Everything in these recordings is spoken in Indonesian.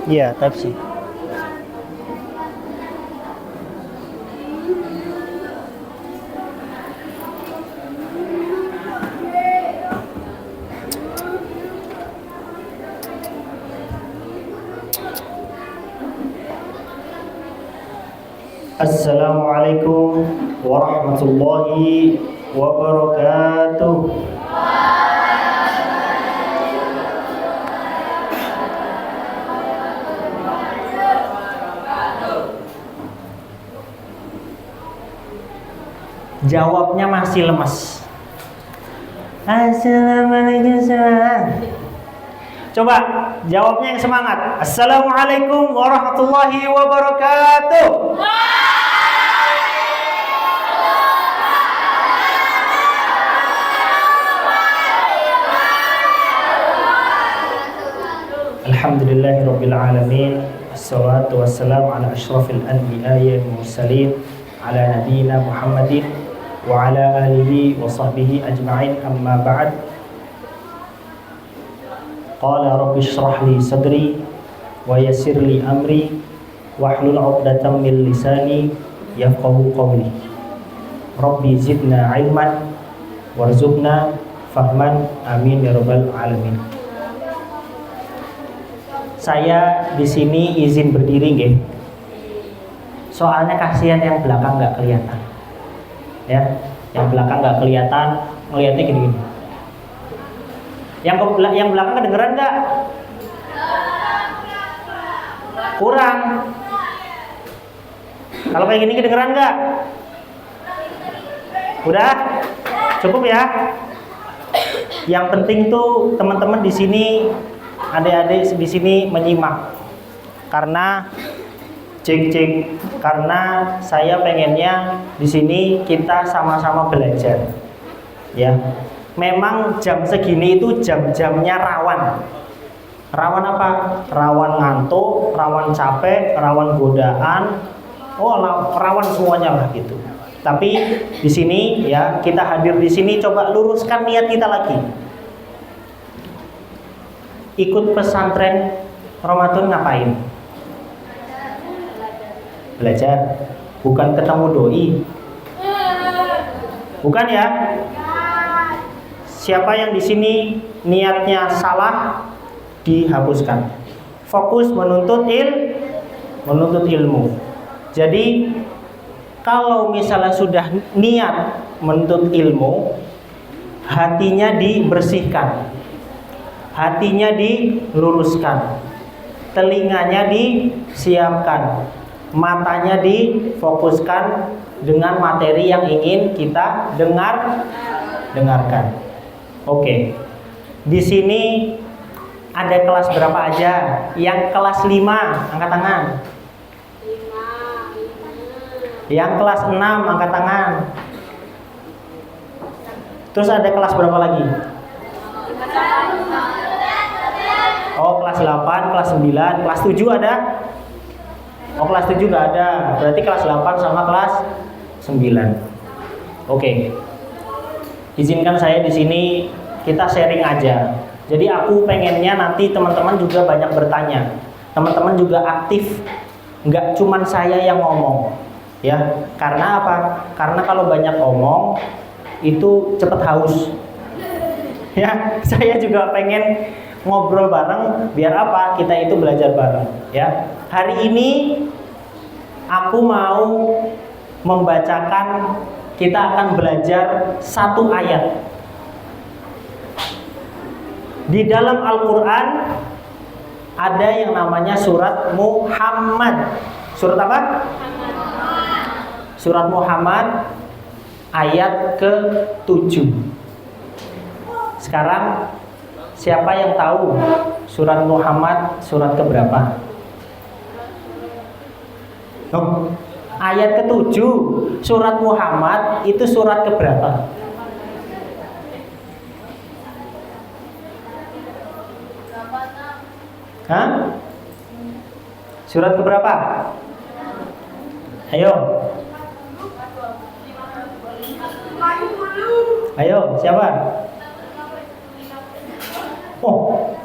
Iya, Type-C. Assalamualaikum warahmatullahi wabarakatuh. Jawabnya masih lemas. Assalamualaikum. Coba jawabnya yang semangat. Assalamualaikum warahmatullahi wabarakatuh. Alhamdulillahirabbil alamin. Wassalatu wassalamu ala asyrafil anbiya'i wal mursalin ala nabiyyina Muhammadin wa ala alihi wa sahbihi ajma'in, amma ba'd. Qala rabbi shrah li sadri wa yassir li amri wahlul 'uqdatam min lisani yafqahu qawli. Rabbi zidna ilman warzuqna fahman, amin ya rabbal alamin. Saya di sini izin berdiri nggih. Soalnya kasihan yang belakang nggak kelihatan. Ya, yang belakang nggak kelihatan, ngelihatnya gini-gini. Yang belakang kedengeran nggak? Kurang. Kalau kayak gini kedengeran nggak? Udah? Cukup ya? Yang penting tuh teman-teman di sini, adik-adik di sini menyimak. Karena karena saya pengennya di sini kita sama-sama belajar. Ya. Memang jam segini itu jam-jamnya rawan. Rawan apa? Rawan ngantuk, rawan capek, rawan godaan. Oh, rawan semuanya lah gitu. Tapi di sini ya, kita hadir di sini coba luruskan niat kita lagi. Ikut pesantren Ramadan ngapain? Belajar, bukan ketemu doi. Bukan ya? Siapa yang di sini niatnya salah, dihapuskan. Fokus menuntut ilmu. Jadi kalau misalnya sudah niat menuntut ilmu, hatinya dibersihkan, hatinya diluruskan, telinganya disiapkan, matanya difokuskan dengan materi yang ingin kita dengarkan. Oke. Di sini ada kelas berapa aja? Yang kelas 5 angkat tangan. Yang kelas 6 angkat tangan. Terus ada kelas berapa lagi? Oh, kelas 8, kelas 9, kelas 7 ada? Oh, kelas 7 nggak ada. Berarti kelas 8 sama kelas 9. Oke. Izinkan saya di sini kita sharing aja. Jadi aku pengennya nanti teman-teman juga banyak bertanya. Teman-teman juga aktif. Nggak cuman saya yang ngomong. Ya, karena apa? Karena kalau banyak ngomong itu cepet haus. Ya, saya juga pengen ngobrol bareng biar apa? Kita itu belajar bareng, ya. Hari ini aku mau membacakan, kita akan belajar satu ayat. Di dalam Al-Qur'an ada yang namanya surat Muhammad. Surat apa? Surat Muhammad ayat ke-7. Sekarang siapa yang tahu surat Muhammad surat keberapa? Oh, ayat ke-7 surat Muhammad itu surat keberapa? Hah? Surat keberapa? Ayo. Ayo, siapa? Oh.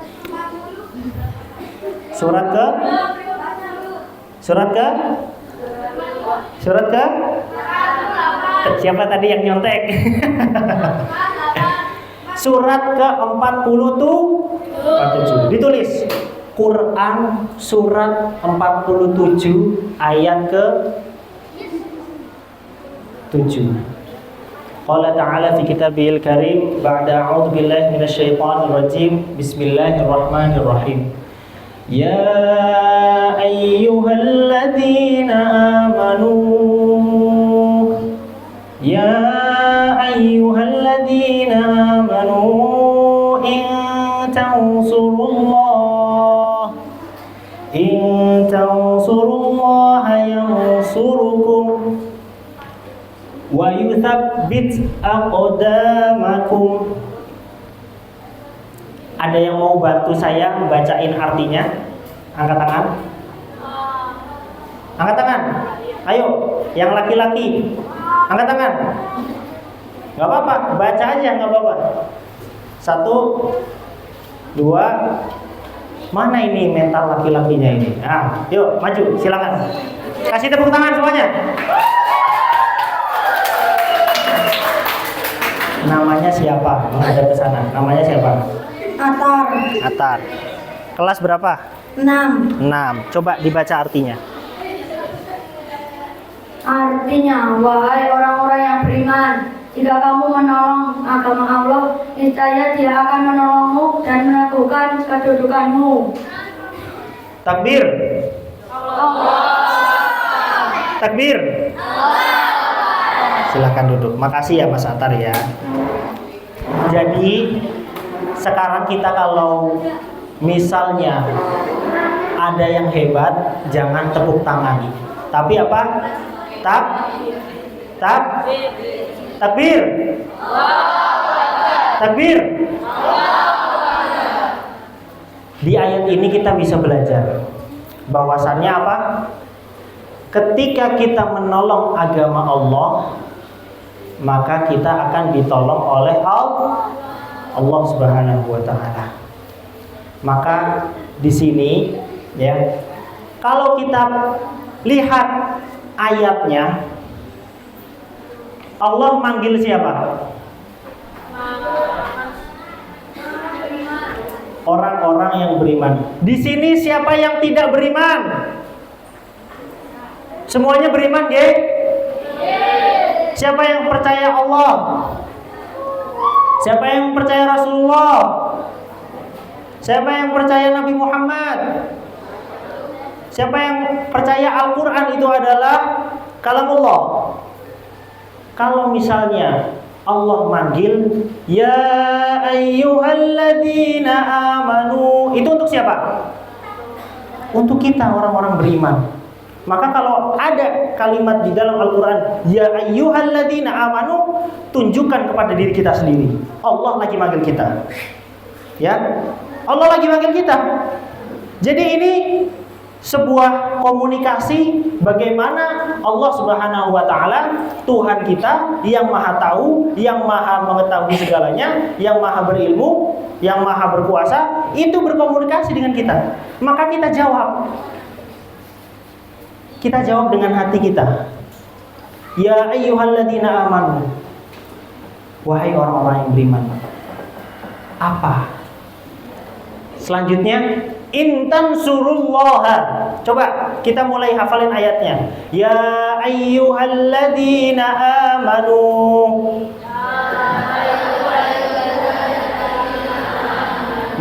Surat ke? Surat ke? Surat ke? Siapa tadi yang nyontek? Surat ke-47. Ditulis Quran surat 47 ayat ke 7. Qala ta'ala fi kitabihil karim ba'da a'udzu billahi minasyaitonir rajim. Bismillahirrahmanirrahim. Ya ayyuhalladzina amanu in tansurullaha yansurukum wa yuthabbit aqdamakum. Ada yang mau bantu saya bacain artinya? Angkat tangan. Angkat tangan. Ayo, yang laki-laki. Angkat tangan. Gak apa-apa, baca aja gak apa-apa. 1, 2. Mana ini mental laki-lakinya ini? Ah, yuk maju, silakan. Kasih tepuk tangan semuanya. Namanya siapa? Menghadap ke sana. Namanya siapa? Atar. Kelas berapa? 6. Coba dibaca artinya. Artinya, wahai orang-orang yang beriman, jika kamu menolong agama Allah, niscaya Dia akan menolongmu dan meneguhkan kedudukanmu. Takbir. Takbir. Silakan duduk. Makasih ya Mas Atar ya. Jadi sekarang kita kalau misalnya ada yang hebat, jangan tepuk tangan. Tapi apa? Takbir. Takbir. Di ayat ini kita bisa belajar bahwasannya apa? Ketika kita menolong agama Allah, maka kita akan ditolong oleh Allah Subhanahu wa taala. Maka di sini ya, kalau kita lihat ayatnya, Allah manggil siapa? Orang-orang yang beriman. Di sini siapa yang tidak beriman? Semuanya beriman, ya? Siapa yang percaya Allah? Siapa yang percaya Rasulullah? Siapa yang percaya Nabi Muhammad? Siapa yang percaya Al-Quran itu adalah kalamullah? Kalau misalnya Allah manggil ya ayyuhalladzina amanu, itu untuk siapa? Untuk kita orang-orang beriman. Maka kalau ada kalimat di dalam Al-Quran ya ayyuhalladzina amanu, tunjukkan kepada diri kita sendiri. Allah lagi manggil kita. Ya, Allah lagi manggil kita. Jadi ini sebuah komunikasi bagaimana Allah Subhanahu wa taala, Tuhan kita yang Maha Tahu, yang Maha mengetahui segalanya, yang Maha berilmu, yang Maha berkuasa, itu berkomunikasi dengan kita. Maka kita jawab. Kita jawab dengan hati kita. Ya ayyuhalladzina amanu. Wahai orang-orang yang beriman. Apa? Selanjutnya intan surullaha. Coba kita mulai hafalin ayatnya. Ya ayyuhalladzina amanu.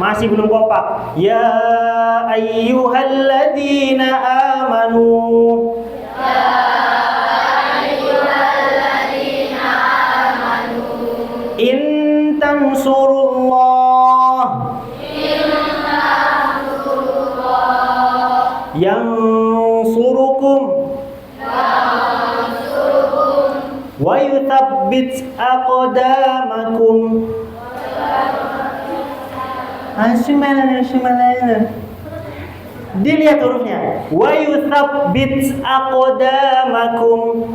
Masih belum kompak. Ya ayyuhalladzina amanu. Ya ayyuhalladzina amanu. Intan surullah. Yang surukum wa yuthabbit aqdamakum. Dilihat hurufnya. Wa yuthabbit aqdamakum.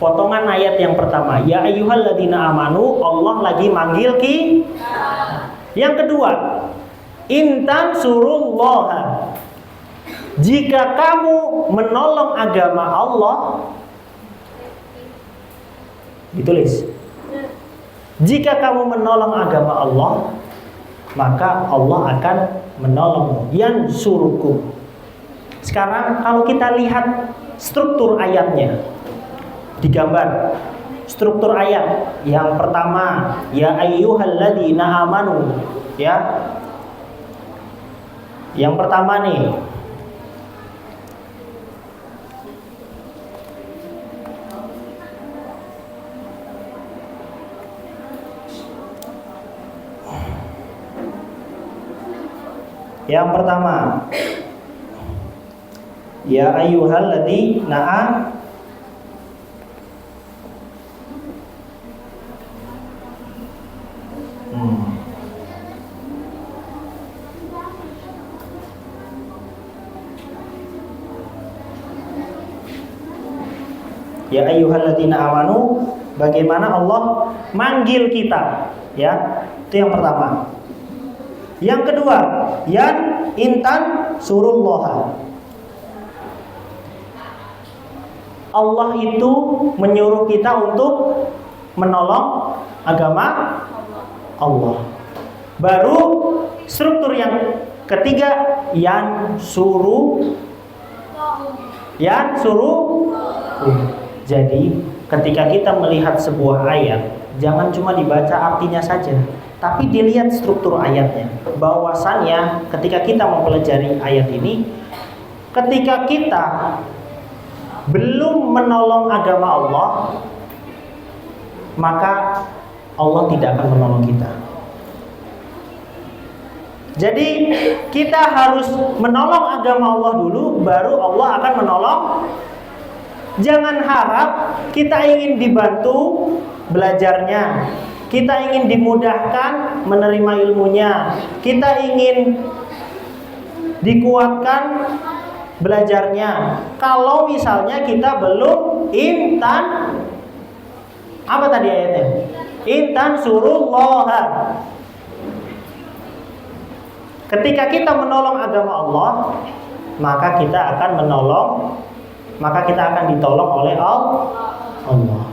Potongan ayat yang pertama. Ya ayyuhalladzina amanu, Allah lagi manggil Yang kedua, intan surullaha. Jika kamu menolong agama Allah, ditulis. Jika kamu menolong agama Allah, maka Allah akan menolongmu. Yansurukum. Sekarang kalau kita lihat struktur ayatnya, digambar struktur ayat. Yang pertama, ya ayyuhalladzina amanu, ya. Yang pertama nih, yang pertama, ya ayyuhalladzina Ya ayyuhalladzina amanu, bagaimana Allah manggil kita, ya. Itu yang pertama. Yang kedua, yan intan surullaha. Allah itu menyuruh kita untuk menolong agama Allah. Baru struktur yang ketiga, yan suruh. Jadi ketika kita melihat sebuah ayat, jangan cuma dibaca artinya saja, tapi dilihat struktur ayatnya. Bahwasannya ketika kita mempelajari ayat ini, ketika kita belum menolong agama Allah, maka Allah tidak akan menolong kita. Jadi kita harus menolong agama Allah dulu, baru Allah akan menolong. Jangan harap kita ingin dibantu belajarnya, kita ingin dimudahkan menerima ilmunya, kita ingin dikuatkan belajarnya. Kalau misalnya kita belum intan, apa tadi ayatnya? Intan surullaha. Ketika kita menolong agama Allah, maka kita akan ditolong oleh Allah.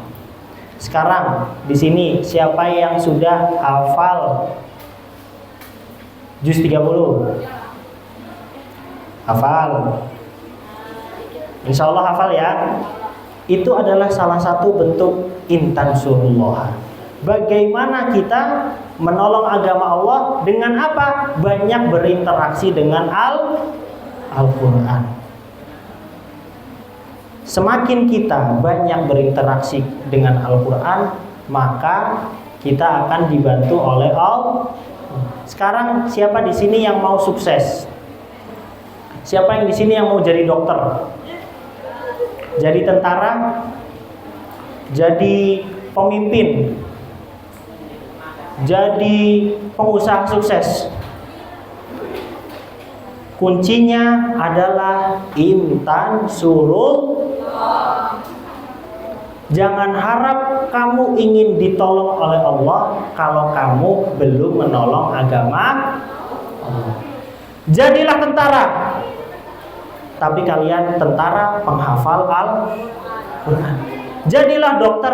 Sekarang di sini siapa yang sudah hafal juz 30? Hafal. Insya Allah hafal ya. Itu adalah salah satu bentuk intan surullah. Bagaimana kita menolong agama Allah dengan apa? Banyak berinteraksi dengan Al-Quran. Semakin kita banyak berinteraksi dengan Al-Quran, maka kita akan dibantu oleh Allah. Sekarang siapa di sini yang mau sukses? Siapa yang di sini yang mau jadi dokter? Jadi tentara? Jadi pemimpin? Jadi pengusaha sukses? Kuncinya adalah intan surul. Jangan harap kamu ingin ditolong oleh Allah kalau kamu belum menolong agama Allah. Jadilah tentara, tapi kalian tentara penghafal Al-Quran. Jadilah dokter,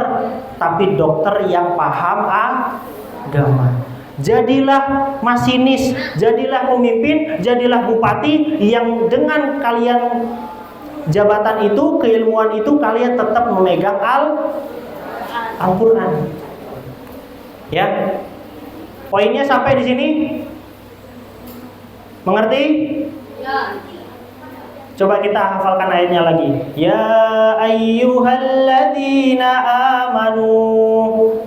tapi dokter yang paham agama. Jadilah masinis, jadilah pemimpin, jadilah bupati yang dengan kalian jabatan itu, keilmuan itu, kalian tetap memegang Al-Quran. Ya, poinnya sampai di sini. Mengerti? Ya. Coba kita hafalkan ayatnya lagi. Ya ayyuhalladzina amanu.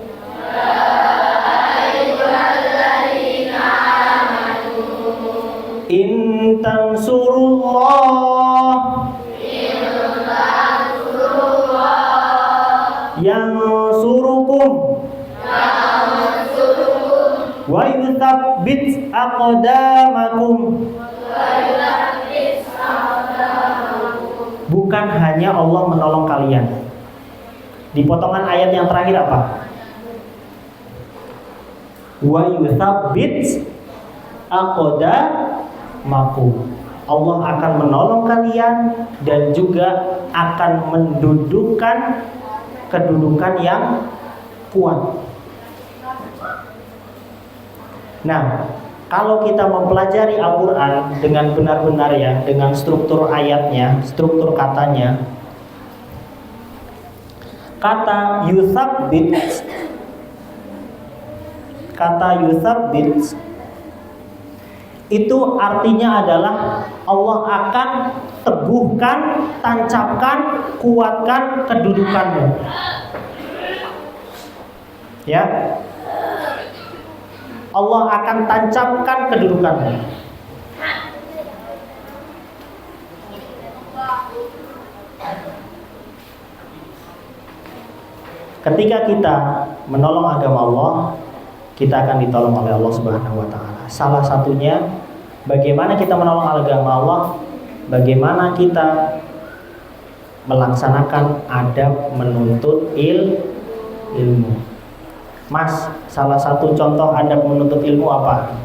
In tansurullah yansurukum wa yuthabbit aqdamakum. Bukan hanya Allah menolong kalian. Di potongan ayat yang terakhir apa? Wa yuthabbit aqdamakum. Allah akan menolong kalian dan juga akan mendudukkan kedudukan yang kuat. Nah, kalau kita mempelajari Al-Quran dengan benar-benar ya, dengan struktur ayatnya, struktur katanya, kata yuthabbit itu artinya adalah Allah akan teguhkan, tancapkan, kuatkan kedudukanmu. Ya, Allah akan tancapkan kedudukanmu. Ketika kita menolong agama Allah, kita akan ditolong oleh Allah Subhanahu wa taala. Salah satunya bagaimana kita menolong agama Allah, bagaimana kita melaksanakan adab menuntut ilmu. Mas, salah satu contoh adab menuntut ilmu apa?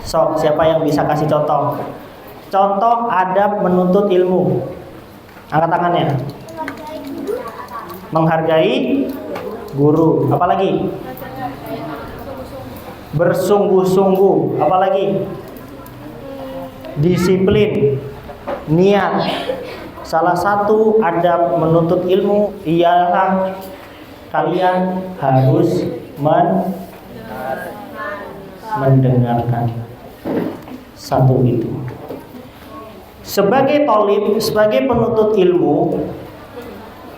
Sok, siapa yang bisa kasih contoh? Contoh adab menuntut ilmu. Angkat tangannya. Menghargai guru. Apalagi? Bersungguh-sungguh. Apalagi? Disiplin. Niat. Salah satu adab menuntut ilmu ialah kalian harus mendengarkan. Satu itu. Sebagai thalib, sebagai penuntut ilmu,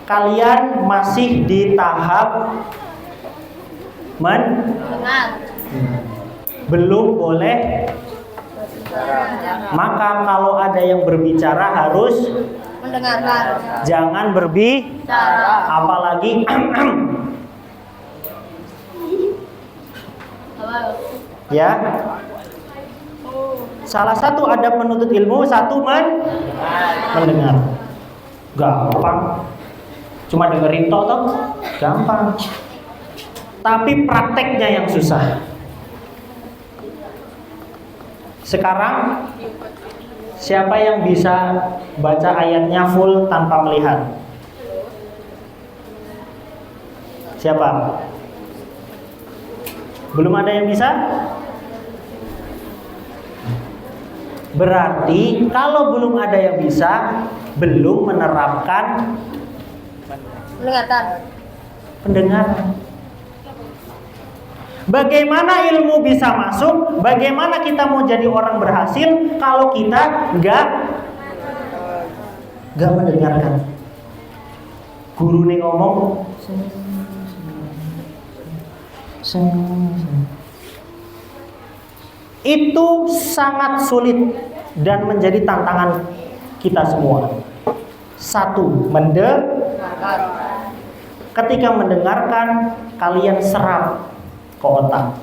kalian masih di tahap belum boleh. Maka kalau ada yang berbicara harus Mendengarkan. jangan berbicara, apalagi ya. Salah satu adab menuntut ilmu, satu mendengar. Gampang. Cuma dengerin toh, gampang. Tapi prakteknya yang susah. Sekarang siapa yang bisa baca ayatnya full tanpa melihat? Siapa? Belum ada yang bisa? Berarti kalau belum ada yang bisa, belum menerapkan pendengaran. Bagaimana ilmu bisa masuk? Bagaimana kita mau jadi orang berhasil kalau kita nggak mendengarkan? Guru nih ngomong, itu sangat sulit dan menjadi tantangan kita semua. Satu, ketika mendengarkan, kalian serap ke otak.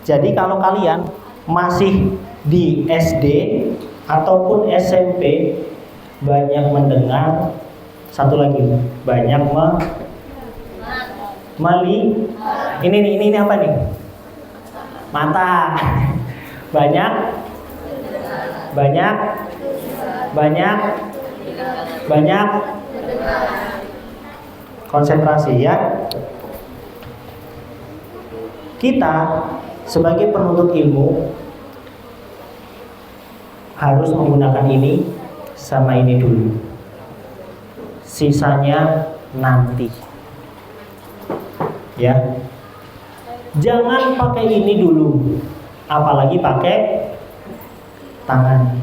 Jadi kalau kalian masih di SD ataupun SMP, banyak mendengar. Satu lagi, banyak ini apa nih? Mata. Banyak konsentrasi ya. Kita sebagai penuntut ilmu harus menggunakan ini sama ini dulu. Sisanya nanti. Ya. Jangan pakai ini dulu. Apalagi pakai tangan.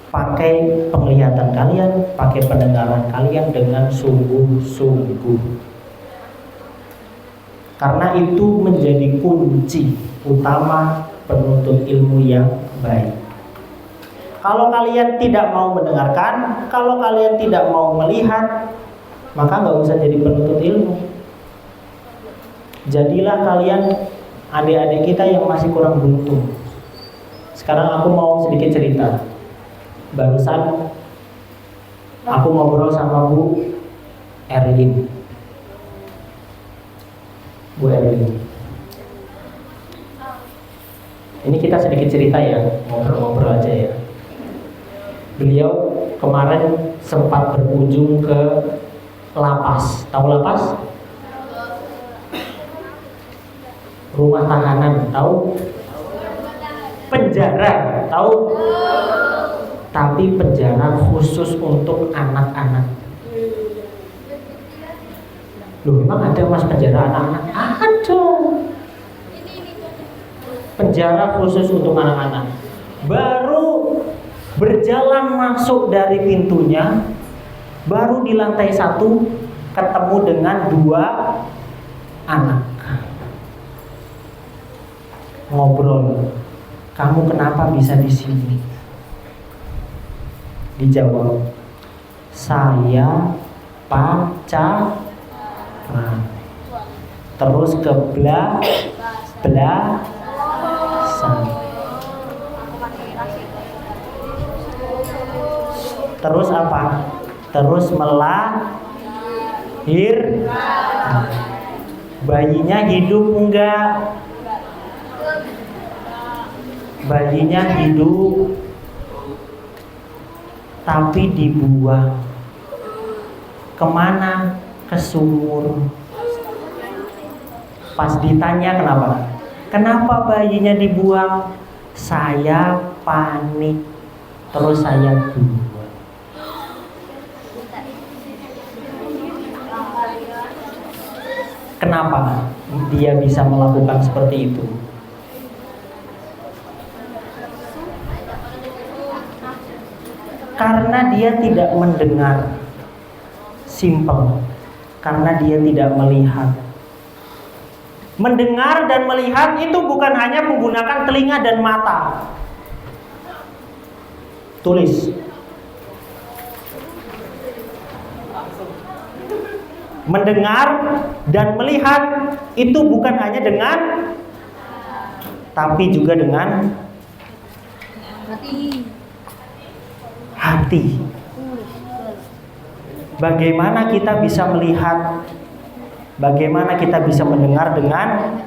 Pakai penglihatan kalian, pakai pendengaran kalian dengan sungguh-sungguh. Karena itu menjadi kunci utama penuntut ilmu yang baik. Kalau kalian tidak mau mendengarkan, kalau kalian tidak mau melihat, maka nggak usah jadi penuntut ilmu. Jadilah kalian adik-adik kita yang masih kurang beruntung. Sekarang aku mau sedikit cerita. Barusan aku ngobrol sama Bu Erlin. Ini kita sedikit cerita ya, ngobrol-ngobrol aja ya. Beliau kemarin sempat berkunjung ke lapas. Tahu lapas? Rumah tahanan, tahu? Penjara, tahu? Tapi penjara khusus untuk anak-anak. Loh, memang ada mas penjara anak-anak? Ada. Penjara khusus untuk anak-anak. Baru berjalan masuk dari pintunya, baru di lantai 1 ketemu dengan 2 anak. Ngobrol, kamu kenapa bisa di sini? Dijawab, saya pacaran. Terus kebelasan. Terus apa? Terus melahir. Bayinya hidup enggak? Bayinya hidup, tapi dibuang. Kemana? Ke sumur. Pas ditanya kenapa? Kenapa bayinya dibuang? Saya panik, terus saya buang. Kenapa dia bisa melakukan seperti itu? Karena dia tidak mendengar. Simple. Karena dia tidak melihat. Mendengar dan melihat itu bukan hanya menggunakan telinga dan mata. Tulis. Mendengar dan melihat itu bukan hanya dengan, tapi juga dengan hati. Bagaimana kita bisa melihat? Bagaimana kita bisa mendengar dengan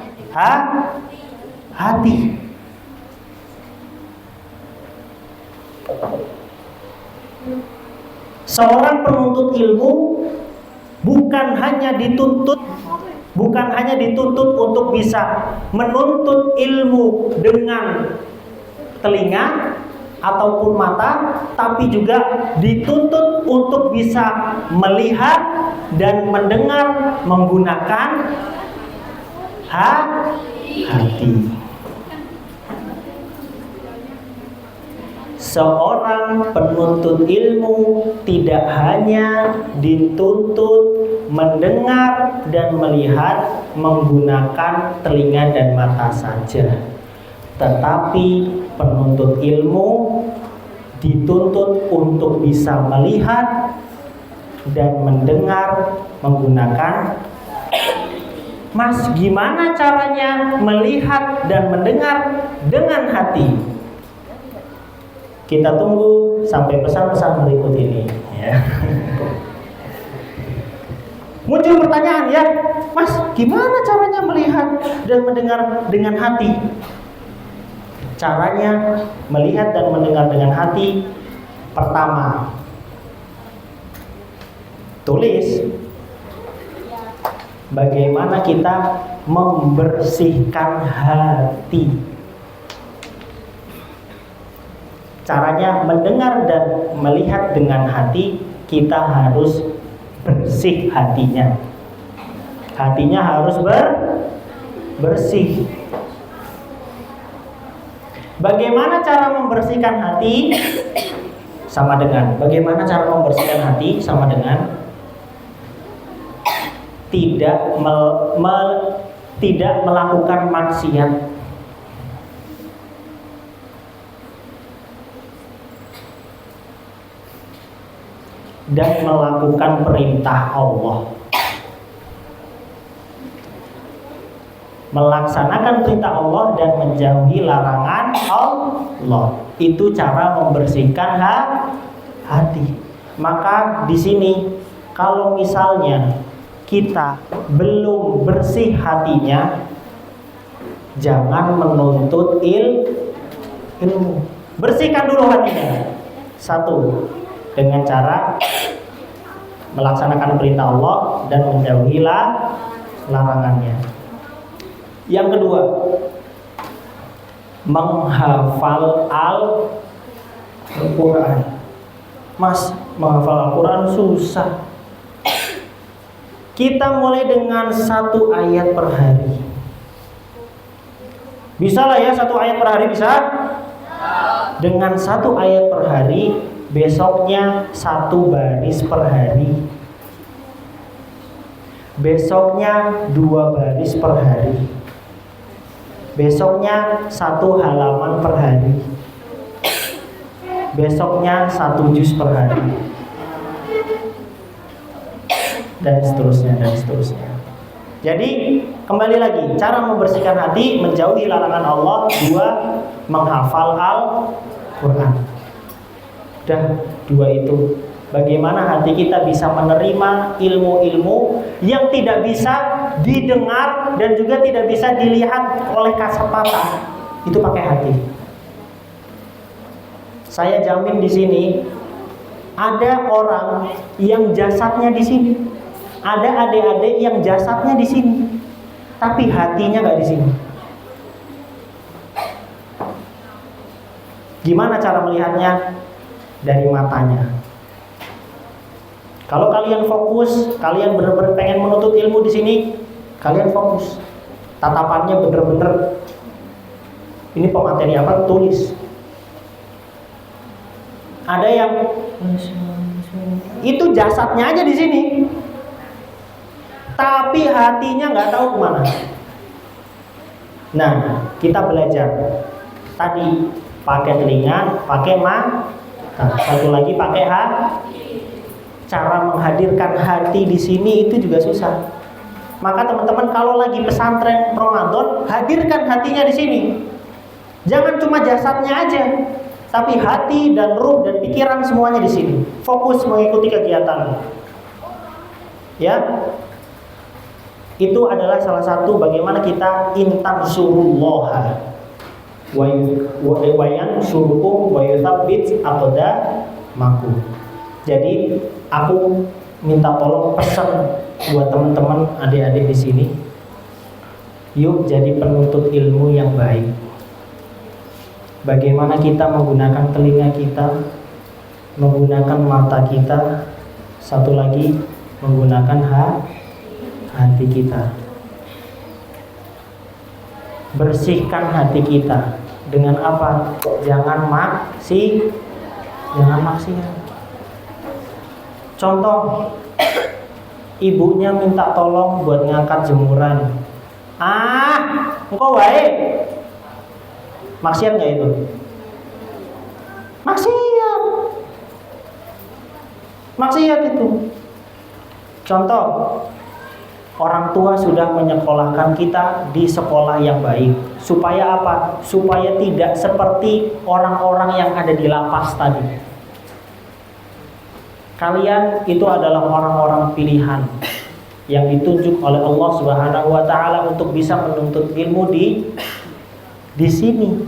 hati? Seorang penuntut ilmu bukan hanya dituntut untuk bisa menuntut ilmu dengan telinga ataupun mata, tapi juga dituntut untuk bisa melihat dan mendengar menggunakan hati. Seorang penuntut ilmu tidak hanya dituntut mendengar dan melihat menggunakan telinga dan mata saja, tetapi penuntut ilmu dituntut untuk bisa melihat dan mendengar menggunakan. Mas, gimana caranya melihat dan mendengar dengan hati? Kita tunggu sampai pesan-pesan berikut ini ya. Muncul pertanyaan ya, Mas, gimana caranya melihat dan mendengar dengan hati? Caranya melihat dan mendengar dengan hati, pertama, tulis bagaimana kita membersihkan hati. Caranya mendengar dan melihat dengan hati, kita harus bersih hatinya. Hatinya harus bersih. Bagaimana cara membersihkan hati? Sama dengan bagaimana cara membersihkan hati? Sama dengan tidak melakukan maksiat. Dan melakukan perintah Allah. Melaksanakan perintah Allah dan menjauhi larangan Allah. Itu cara membersihkan hati. Maka di sini kalau misalnya kita belum bersih hatinya, Jangan menuntut ilmu. Bersihkan dulu hatinya. Satu, dengan cara melaksanakan perintah Allah dan menjauhi larangannya. Yang kedua, menghafal Al-Quran. Mas, menghafal Al-Quran susah. Kita mulai dengan 1 ayat per hari. Bisa lah ya, 1 ayat per hari bisa? Dengan 1 ayat per hari, besoknya 1 baris per hari. Besoknya 2 baris per hari. Besoknya 1 halaman per hari. Besoknya 1 juz per hari. Dan seterusnya. Jadi kembali lagi, cara membersihkan hati, menjauhi larangan Allah. 2, menghafal Al-Quran. Dan 2 itu, bagaimana hati kita bisa menerima ilmu-ilmu yang tidak bisa didengar dan juga tidak bisa dilihat oleh kasat mata. Itu pakai hati. Saya jamin di sini ada orang yang jasadnya di sini. Ada adik-adik yang jasadnya di sini, tapi hatinya nggak di sini. Gimana cara melihatnya? Dari matanya. Kalau kalian fokus, kalian benar-benar pengen menuntut ilmu di sini, kalian fokus. Tatapannya bener-bener, ini pemateri apa? Tulis. Ada yang itu jasadnya aja di sini, tapi hatinya nggak tahu kemana. Nah, kita belajar tadi pakai telinga, pakai mata, satu lagi pakai hati. Cara menghadirkan hati di sini itu juga susah. Maka teman-teman kalau lagi pesantren Ramadan, hadirkan hatinya di sini. Jangan cuma jasadnya aja, tapi hati dan ruh dan pikiran semuanya di sini. Fokus mengikuti kegiatan. Ya. Itu adalah salah satu bagaimana kita intan surullah wa yansurukum wa yuthabbit aqdamakum. Jadi aku minta tolong pesan buat teman-teman adik-adik di sini. Yuk jadi penuntut ilmu yang baik. Bagaimana kita menggunakan telinga kita, menggunakan mata kita, satu lagi menggunakan hati kita. Bersihkan hati kita dengan apa? Jangan maksiat. Contoh, ibunya minta tolong buat ngangkat jemuran. Engkau baik. Maksiat nggak itu? Maksiat itu. Contoh, orang tua sudah menyekolahkan kita di sekolah yang baik. Supaya apa? Supaya tidak seperti orang-orang yang ada di lapas tadi. Kalian itu adalah orang-orang pilihan yang ditunjuk oleh Allah Subhanahu wa taala untuk bisa menuntut ilmu di sini.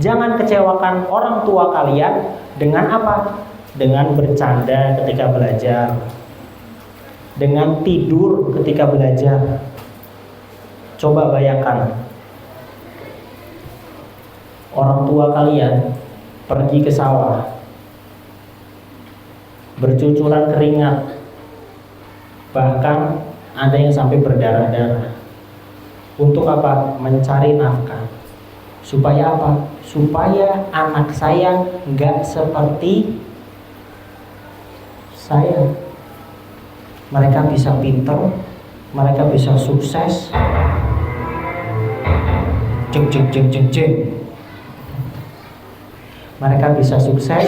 Jangan kecewakan orang tua kalian dengan apa? Dengan bercanda ketika belajar, dengan tidur ketika belajar. Coba bayangkan, orang tua kalian pergi ke sawah, bercucuran keringat, bahkan ada yang sampai berdarah-darah. Untuk apa? Mencari nafkah. Supaya apa? Supaya anak saya nggak seperti saya. Mereka bisa pinter, mereka bisa sukses. Mereka bisa sukses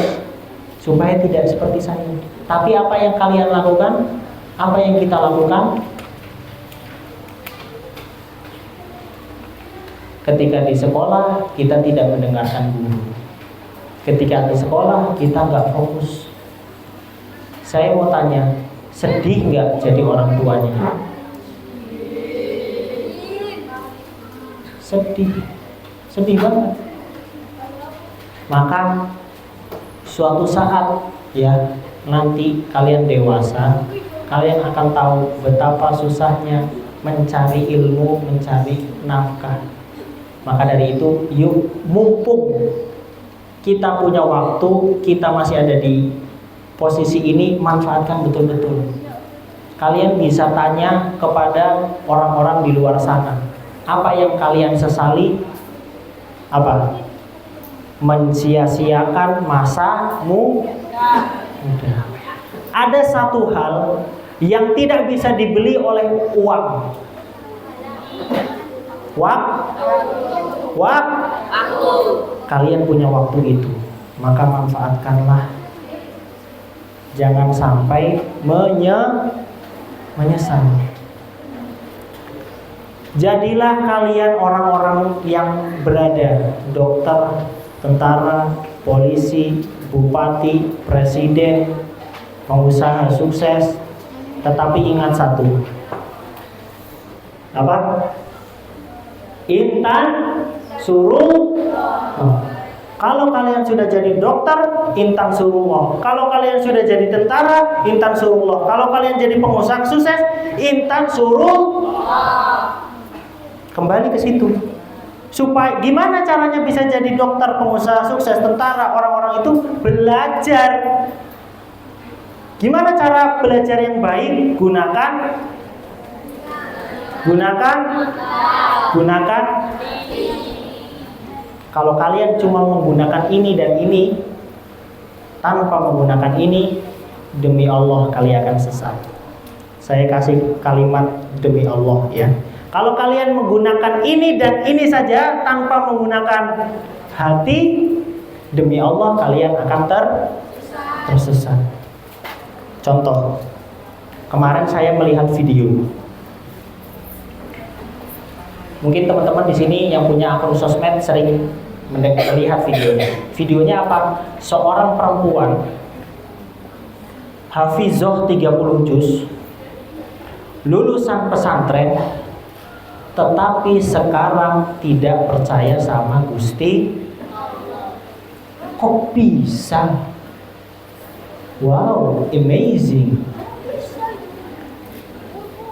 supaya tidak seperti saya. Tapi apa yang kalian lakukan? Apa yang kita lakukan? Ketika di sekolah kita tidak mendengarkan guru. Ketika di sekolah kita nggak fokus. Saya mau tanya, sedih nggak jadi orang tuanya? sedih banget. Maka suatu saat ya nanti kalian dewasa, kalian akan tahu betapa susahnya mencari ilmu, mencari nafkah. Maka dari itu, yuk mumpung kita punya waktu, kita masih ada di posisi ini, manfaatkan betul-betul. Kalian bisa tanya kepada orang-orang di luar sana, apa yang kalian sesali? Apa? Mensia-siakan masa muda. Ada satu hal yang tidak bisa dibeli oleh uang. Waktu. Kalian punya waktu itu, maka manfaatkanlah. Jangan sampai menyesal. Jadilah kalian orang-orang yang berada, dokter, tentara, polisi, bupati, presiden, pengusaha sukses. Tetapi ingat satu. Apa? Intan suruh. Kalau kalian sudah jadi dokter, intan surullah. Kalau kalian sudah jadi tentara, intan surullah. Kalau kalian jadi pengusaha sukses, intan suruh. Kembali ke situ. Supaya gimana caranya bisa jadi dokter, pengusaha sukses, tentara, orang-orang itu belajar. Gimana cara belajar yang baik? Gunakan. Kalau kalian cuma menggunakan ini dan ini tanpa menggunakan ini, demi Allah kalian akan sesat. Saya kasih kalimat demi Allah ya. Kalau kalian menggunakan ini dan ini saja tanpa menggunakan hati, demi Allah kalian akan tersesat. Contoh, kemarin saya melihat video. Mungkin teman-teman di sini yang punya akun sosmed sering melihat videonya. Videonya apa? Seorang perempuan hafizah 30 juz, lulusan pesantren, tetapi sekarang tidak percaya sama Gusti. Kok bisa? Wow, amazing.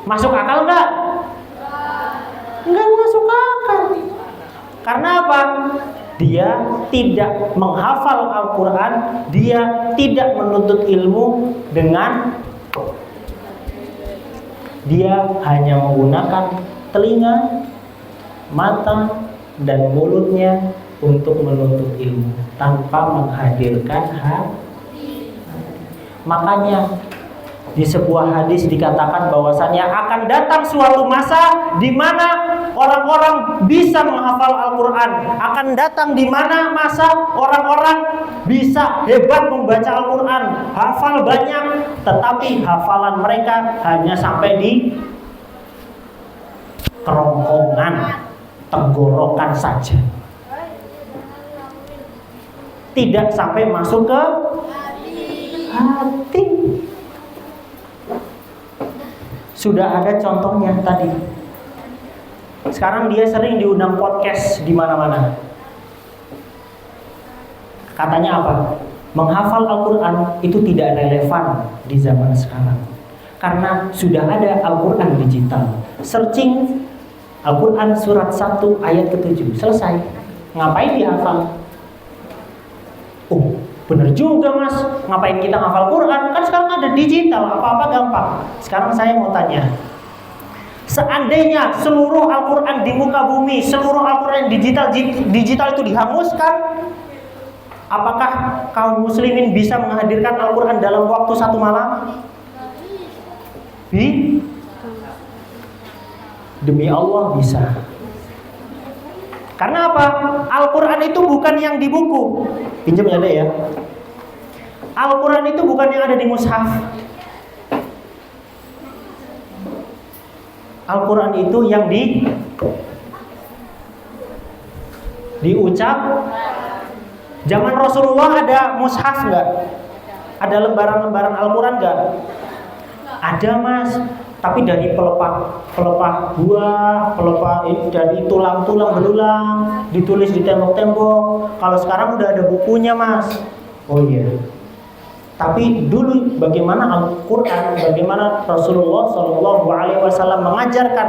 Masuk akal nggak? Nggak masuk akal. Karena apa? Dia tidak menghafal Al-Quran, dia tidak menuntut ilmu dengan, dia hanya menggunakan telinga, mata, dan mulutnya untuk menuntut ilmu tanpa menghadirkan hati. Makanya di sebuah hadis dikatakan bahwasannya akan datang suatu masa di mana orang-orang bisa menghafal Al-Quran. Akan datang di mana masa orang-orang bisa hebat membaca Al-Quran, hafal banyak, tetapi hafalan mereka hanya sampai di kerongkongan, tenggorokan saja. Tidak sampai masuk ke hati. Sudah ada contohnya tadi. Sekarang dia sering diundang podcast di mana-mana. Katanya apa? Menghafal Al-Quran itu tidak relevan di zaman sekarang. Karena sudah ada Al-Quran digital. Searching Al-Quran surat 1 ayat ke-7. Selesai. Ngapain dihafal? Oh, bener juga mas, ngapain kita ngafal Quran? Kan sekarang ada digital, apa-apa gampang. Sekarang saya mau tanya, seandainya seluruh Al-Quran di muka bumi, seluruh Al-Quran digital itu dihanguskan, apakah kaum muslimin bisa menghadirkan Al-Quran dalam waktu 1 malam? Demi Allah bisa. Karena apa? Al-Quran itu bukan yang di buku. Pinjam ya deh ya. Al-Quran itu bukan yang ada di mushaf. Al-Quran itu yang diucap. Zaman Rasulullah ada mushaf nggak? Ada lembaran-lembaran Al-Quran nggak? Ada mas. tapi dari pelepah buah, dari tulang-tulang belulang, ditulis di tembok-tembok. Kalau sekarang udah ada bukunya, Mas. Oh iya. Tapi dulu bagaimana Al-Quran, bagaimana Rasulullah Shallallahu Alaihi Wasallam mengajarkan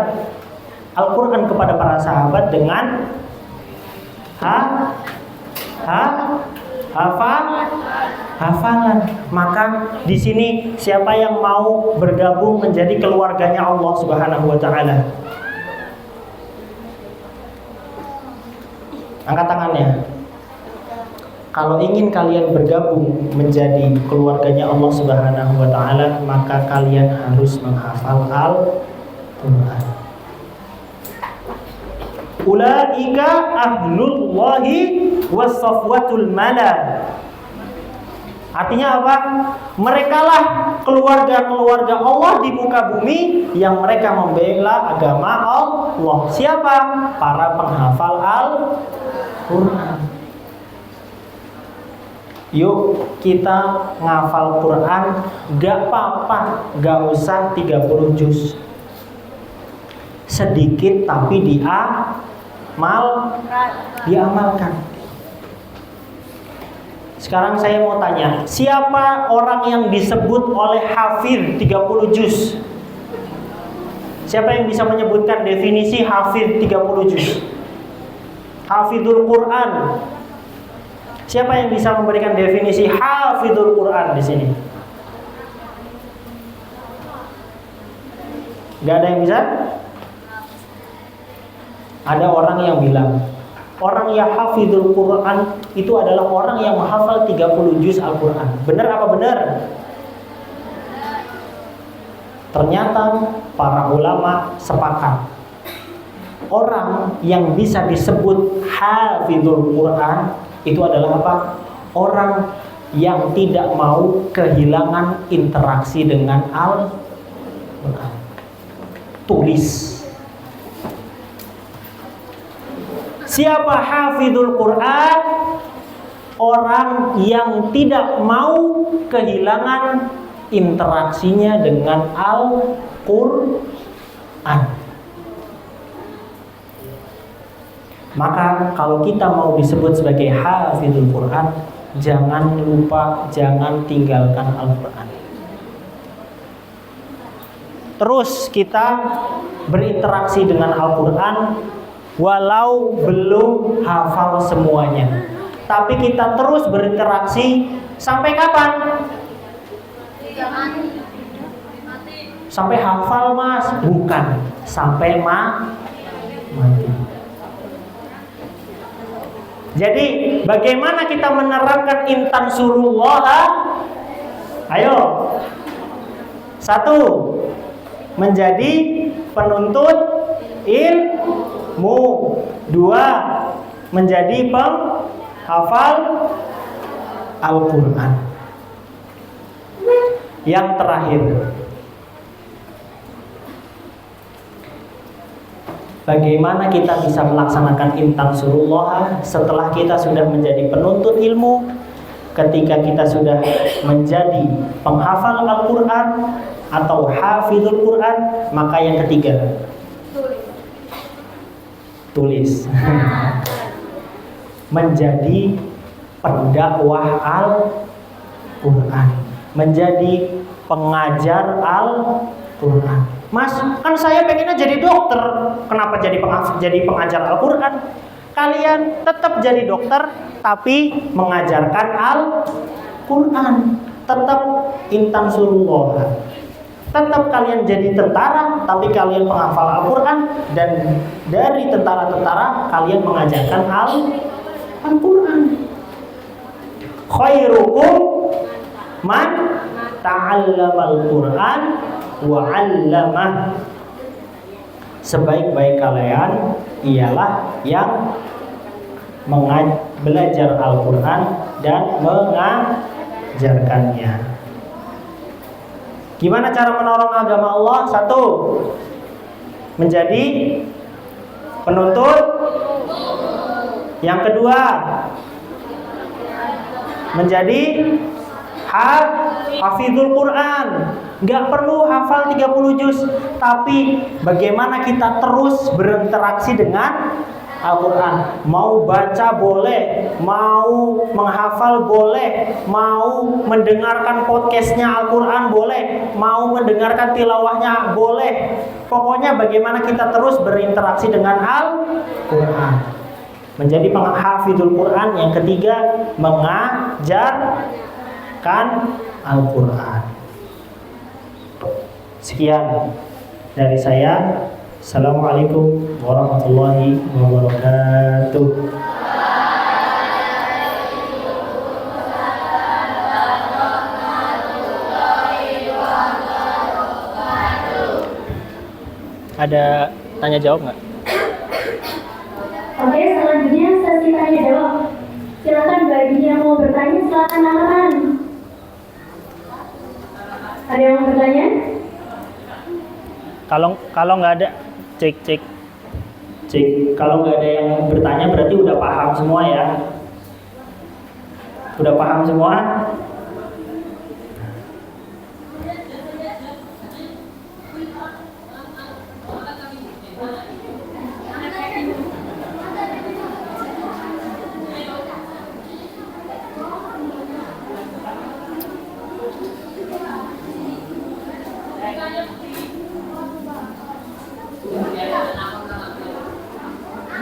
Al-Quran kepada para sahabat dengan hafalan. Maka di sini siapa yang mau bergabung menjadi keluarganya Allah Subhanahu Wa Taala? Angkat tangannya. Kalau ingin kalian bergabung menjadi keluarganya Allah Subhanahu Wa Taala, maka kalian harus menghafal Al-Quran. Ulaika ahlullahi wassafwatul mala. Artinya apa? Merekalah keluarga-keluarga Allah di muka bumi yang mereka membela agama Allah. Siapa? Para penghafal Al-Quran. Yuk kita ngafal Quran, gak apa-apa, gak usah 30 juz. Sedikit tapi diamalkan. Sekarang saya mau tanya, siapa orang yang disebut oleh Hafidh 30 juz? Siapa yang bisa menyebutkan definisi Hafidh 30 juz? Hafidhul Quran. Siapa yang bisa memberikan definisi Hafidhul Quran di sini? Gak ada yang bisa? Ada orang yang bilang, orang yang Hafidhul Quran itu adalah orang yang menghafal 30 juz Al-Quran. Benar apa benar? Ternyata para ulama sepakat, orang yang bisa disebut Hafidhul Quran itu adalah apa? Orang yang tidak mau kehilangan interaksi dengan Al-Quran. Tulis. Siapa Hafidhul Quran? Orang yang tidak mau kehilangan interaksinya dengan Al-Quran. Maka kalau kita mau disebut sebagai Hafidhul Quran, jangan lupa, jangan tinggalkan Al-Quran. Terus kita berinteraksi dengan Al-Quran walau belum hafal semuanya. Tapi kita terus berinteraksi sampai kapan? Sampai hafal, Mas? Bukan, sampai mati. Jadi bagaimana kita menerapkan intan surullah? Ayo. 1. Menjadi penuntut ilmu. 2. Menjadi penghafal Al-Quran. Yang terakhir, bagaimana kita bisa melaksanakan intan surullah setelah kita sudah menjadi penuntut ilmu, ketika kita sudah menjadi penghafal Al-Quran atau hafidhul Quran? Maka yang ketiga, tulis. Menjadi pendakwah Al-Quran, menjadi pengajar Al-Quran. Mas, kan saya pengennya jadi dokter. Kenapa jadi pengajar Al-Quran? Kalian tetap jadi dokter, tapi mengajarkan Al-Quran. Tetap intan surullah. Tetap kalian jadi tentara, tapi kalian penghafal Al-Quran. Dan dari tentara-tentara, kalian mengajarkan Al-Quran. Khairukum man ta'allamal Quran wa 'allamah. Sebaik-baik kalian ialah yang belajar Al-Quran dan mengajarkannya. Gimana cara menolong agama Allah? 1. Menjadi penuntut. Yang kedua, menjadi hafizul Quran. Nggak perlu hafal 30 juz, tapi bagaimana kita terus berinteraksi dengan Al-Quran. Mau baca boleh, mau menghafal boleh, mau mendengarkan podcastnya Al-Quran boleh, mau mendengarkan tilawahnya boleh. Pokoknya bagaimana kita terus berinteraksi dengan Al-Quran. Menjadi penghafizul Quran. Yang ketiga, mengajarkan Al-Quran. Sekian dari saya. Assalamualaikum warahmatullahi wabarakatuh. Ada tanya jawab nggak? Oke, selanjutnya sesi tanya jawab. Silakan bagi yang mau bertanya, silakan angkat. Ada yang mau bertanya? Kalau nggak ada, cek. Kalau nggak ada yang bertanya berarti udah paham semua ya. Udah paham semua?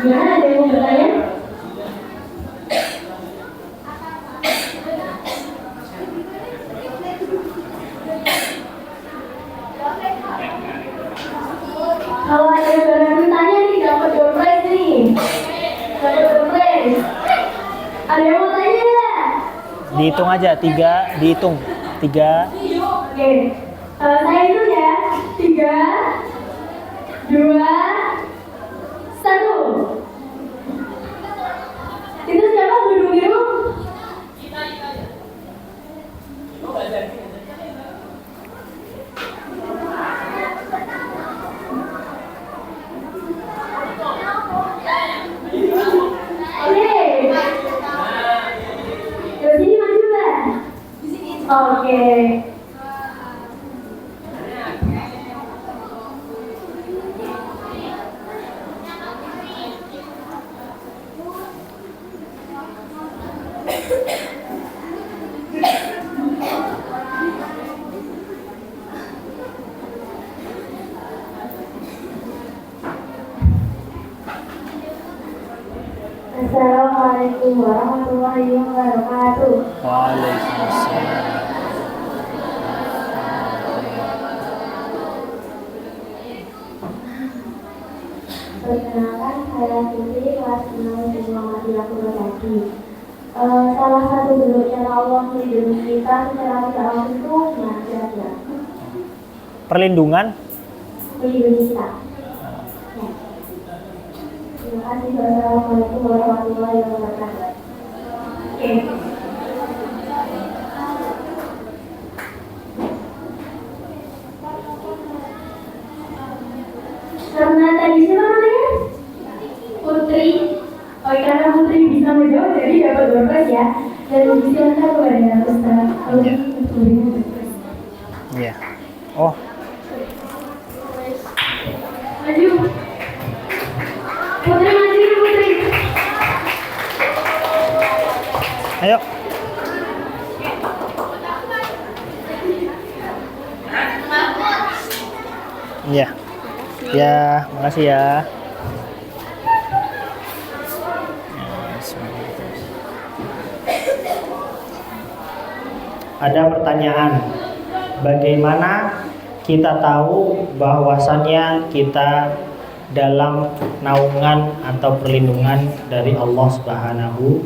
Gimana, ada yang mau bertanya? Kalau ada yang bertanya nih, dapat door prize nih. Dapat door prize. Ada yang mau tanya nggak? Dihitung aja, 3 dihitung. 3. Oke. Saya itu ya. 3, 2, 1. Itu siapa gedung biru? Oke. Dari sini maju nggak? Oke. Assalamualaikum warahmatullahi wabarakatuh. Waalaikumsalam. Perkenalkan, saya Siti, kelas 6 di Muhammadiyah Purwodadi. Salah satu bentuk cara Allah melindungi kita secara tidak langsung itu gimana kira-kira? Perlindungan. Melindungi kita. Ya. Terima kasih. Wassalamualaikum warahmatullahi wabarakatuh. Oke. Karena tadi siapa namanya? Putri. Oh, karena Putri bisa menjawab jadi dapat door prize ya. Dan silakan kepada Ustaz Alwi untuk memberikan door prize. Iya. Oh, Maju. Putri maju, Putri. ayo. Iya. Ya, makasih ya. Ada pertanyaan, bagaimana kita tahu bahwasannya kita dalam naungan atau perlindungan dari Allah Subhanahu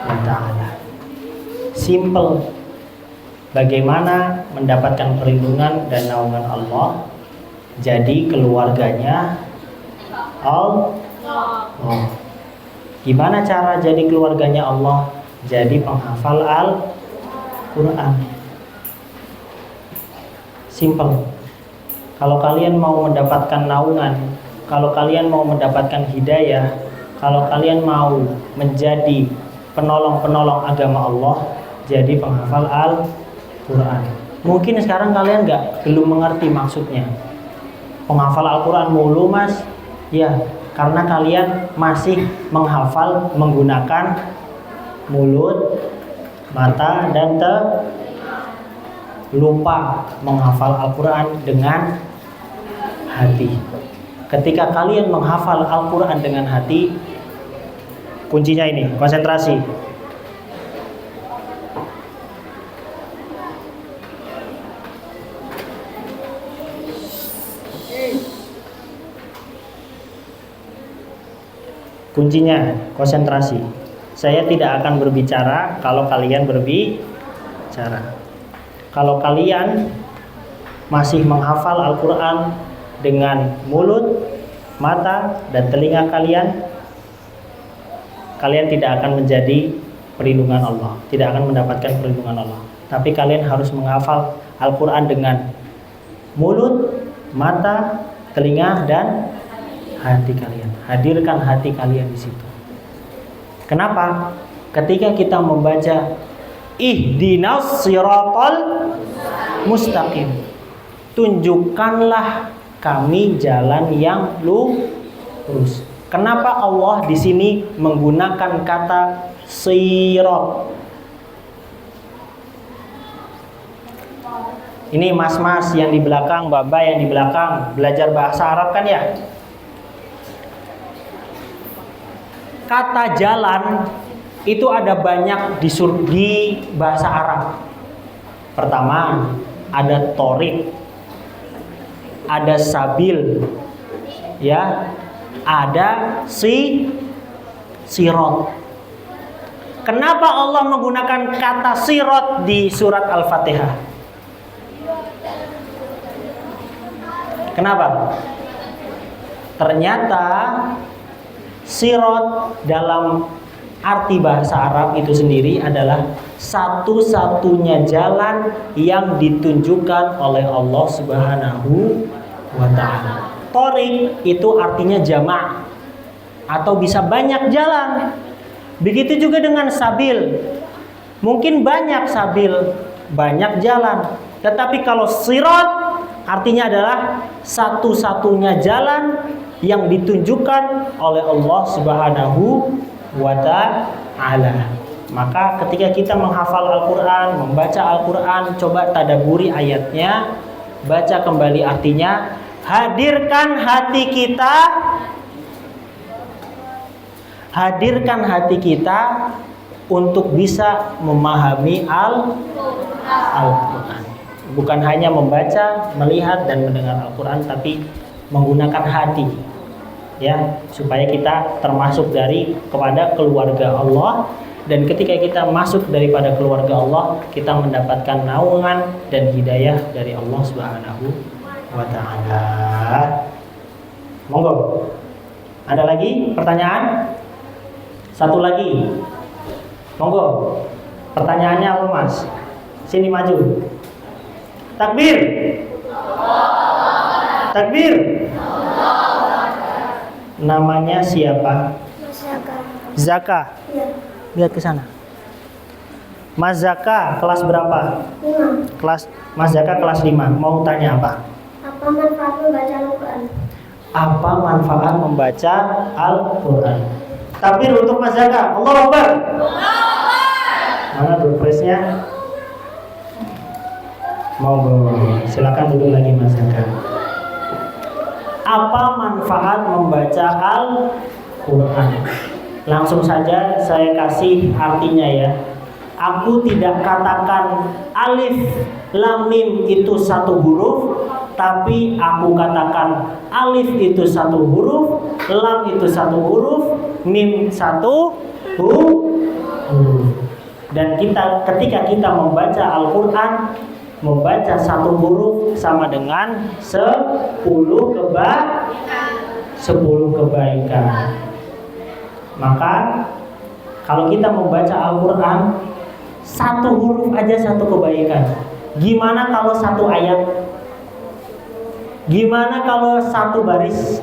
wa Ta'ala? Simple. Bagaimana mendapatkan perlindungan dan naungan Allah? Jadi keluarganya Allah. Gimana cara jadi keluarganya Allah? Jadi penghafal Al-Quran. Simple. Kalau kalian mau mendapatkan naungan, kalau kalian mau mendapatkan hidayah, kalau kalian mau menjadi penolong-penolong agama Allah, jadi penghafal Al-Quran. Mungkin sekarang kalian belum mengerti maksudnya. Penghafal Al-Quran mulu mas, ya karena kalian masih menghafal menggunakan mulut, mata, dan lupa menghafal Al-Quran dengan hati. Ketika kalian menghafal Al-Quran dengan hati, kuncinya ini, konsentrasi. Kuncinya konsentrasi. Saya tidak akan berbicara kalau kalian berbicara. Kalau kalian masih menghafal Al-Quran dengan mulut, mata, dan telinga kalian tidak akan menjadi perlindungan Allah, tidak akan mendapatkan perlindungan Allah. Tapi kalian harus menghafal Al-Quran dengan mulut, mata, telinga, dan hati kalian. Hadirkan hati kalian di situ. Kenapa? Ketika kita membaca ihdinas siratal mustaqim, tunjukkanlah kami jalan yang lurus. Kenapa Allah di sini menggunakan kata sirat? Ini mas-mas yang di belakang, bapak yang di belakang belajar bahasa Arab kan ya? Kata jalan itu ada banyak di bahasa Arab. Pertama, ada torik, ada sabil, ya, ada sirot. Kenapa Allah menggunakan kata sirot di surat Al-Fatihah? Kenapa? Ternyata sirot dalam arti bahasa Arab itu sendiri adalah satu-satunya jalan yang ditunjukkan oleh Allah Subhanahu wa ta'ala. Torik itu artinya jamak atau bisa banyak jalan. Begitu juga dengan sabil. Mungkin banyak sabil, banyak jalan. Tetapi kalau sirot artinya adalah satu-satunya jalan yang ditunjukkan oleh Allah Subhanahu wa ta'ala. Maka ketika kita menghafal Al-Quran, membaca Al-Quran, coba tadaburi ayatnya, baca kembali artinya, hadirkan hati kita untuk bisa memahami Al-Quran. Bukan hanya membaca, melihat, dan mendengar Al-Quran, tapi menggunakan hati, ya, supaya kita termasuk kepada keluarga Allah. Dan ketika kita masuk daripada keluarga Allah, kita mendapatkan naungan dan hidayah dari Allah Subhanahu wa ta'ala. Monggo. Ada lagi pertanyaan? Satu lagi. Monggo. Pertanyaannya apa, Mas? Sini maju. Takbir. Takbir. Namanya siapa? Zaka. Ya. Lihat ke sana. Mas Zaka kelas berapa? 5. Mas Zaka kelas 5. Mau tanya apa? Apa manfaat membaca Al-Quran? Apa manfaat membaca Al-Quran? Takbir untuk Mas Zaka. Allahu Akbar. Mana dopresnya? Monggo. Silakan duduk lagi Mas Zaka. Apa manfaat membaca Al-Quran? Langsung saja saya kasih artinya ya. Aku tidak katakan alif lam mim itu satu huruf, tapi aku katakan alif itu satu huruf, lam itu satu huruf, mim satu huruf. Dan ketika kita membaca Al-Quran, membaca satu huruf sama dengan 10 kebaikan. Maka kalau kita membaca Al-Quran, satu huruf aja satu kebaikan. Gimana kalau satu ayat? Gimana kalau satu baris?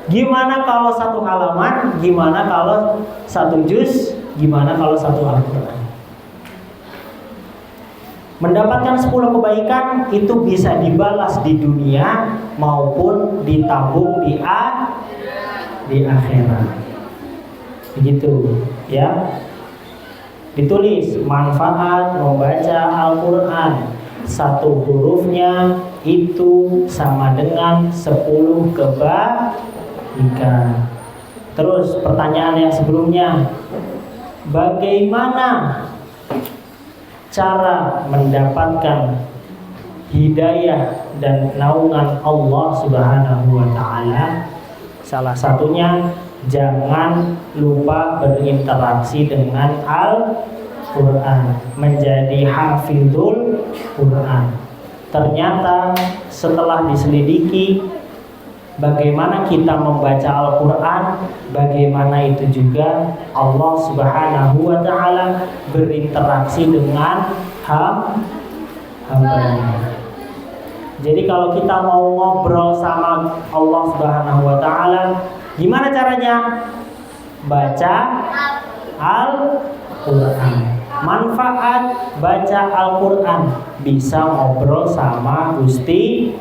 Gimana kalau satu halaman? Gimana kalau satu juz? Gimana kalau satu Al-Quran? Mendapatkan 10 kebaikan itu bisa dibalas di dunia maupun ditabung di akhirat. Begitu, ya. Ditulis manfaat membaca Al-Qur'an. Satu hurufnya itu sama dengan 10 kebaikan. Terus pertanyaan yang sebelumnya, bagaimana cara mendapatkan hidayah dan naungan Allah Subhanahu wa taala? Salah satunya jangan lupa berinteraksi dengan Al-Qur'an, menjadi hafizul Qur'an. Ternyata setelah diselidiki bagaimana kita membaca Al-Qur'an, bagaimana itu juga Allah Subhanahu wa taala berinteraksi dengan hamba-Nya. Jadi kalau kita mau ngobrol sama Allah Subhanahu wa taala, gimana caranya? Baca Al-Qur'an. Manfaat baca Al-Qur'an, bisa ngobrol sama Gusti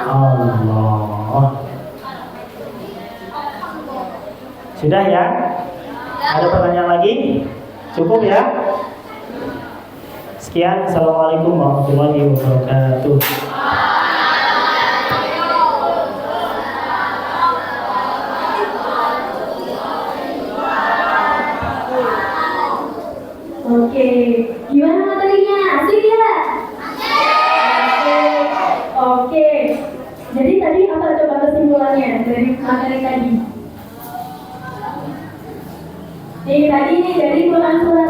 Allah. Sudah ya? Ada pertanyaan lagi? Cukup ya? Sekian, assalamualaikum warahmatullahi wabarakatuh. Oke, gimana materinya? Asik ya? Oke. Jadi tadi apa coba kesimpulannya dari materi tadi? Tadi dari Quran surah